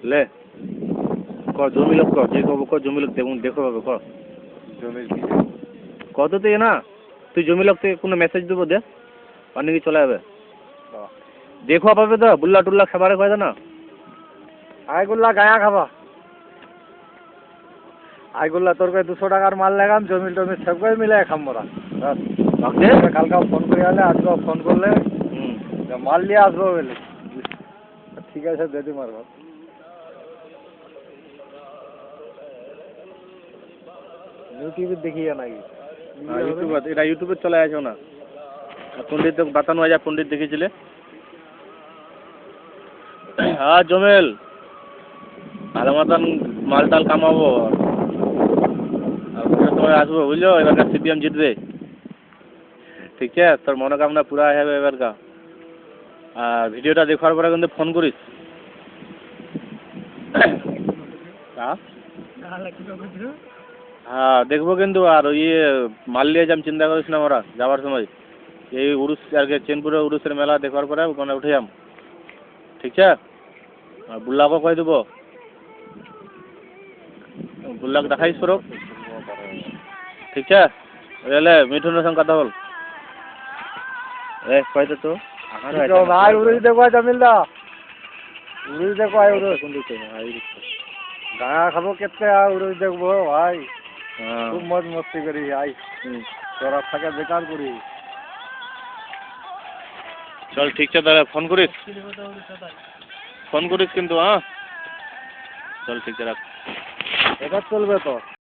ले ক জমি লোক ক যে কব ক জমি লোক দেখো বাবা ক জমি কত তো না তুই জমি লোক থেকে কোনো মেসেজ দেবো দে অনেকে চলে যাবে দেখো পাবে তো বুল্লা টুল্লা খাবারে কয় না আইগুল্লা গায়া খাবা আইগুল্লা তোর কাছে 200 টাকার মাল লাগাম জমি টমি সব করে মিলে খাম মোরা কালকে ফোন করে আলে আজকে ফোন করলে মাল নিয়ে আসবো বলে ঠিক আছে দিদি মারব ইউটিউবে দেখিয়ে নাকি এটা ইউটিউবে চলে আসো না পণ্ডিত বাতানো হয় যা পণ্ডিত দেখেছিলে হ্যাঁ জমেল ভালো মতন মাল টাল কামাবো তোমার আসবো বুঝলো এবারকার সিপিএম জিতবে ঠিক আছে তোর মনোকামনা পুরা হয়ে যাবে এবারকার আর ভিডিওটা দেখার পরে কিন্তু ফোন করিস হ্যাঁ দেখবো কিন্তু আর ইয়ে মাল নিয়ে যাম চিন্তা করিস না আমরা যাওয়ার সময় এই উড়ুস আর কি চেনপুরে উড়ুসের মেলা দেখার পরে ওখানে উঠে যাম ঠিক আছে আর বুল্লাকে কয়ে দেবো বুল্লাকে দেখাইস পরক ঠিক আছে এলে মিঠুনের সঙ্গে কথা বল কয় তো ভাই উড়ুস দেখো জমিলদা উড়ুস দেখো আই উড়ুস গায়া খাবো কেতে উড়ুস দেখবো ভাই খুব মজ মস্তি করি আই তোরা থাকে বেকার করি চল ঠিক আছে তাহলে ফোন করিস কিন্তু হ্যাঁ চল ঠিক আছে রাখ এবার চলবে তো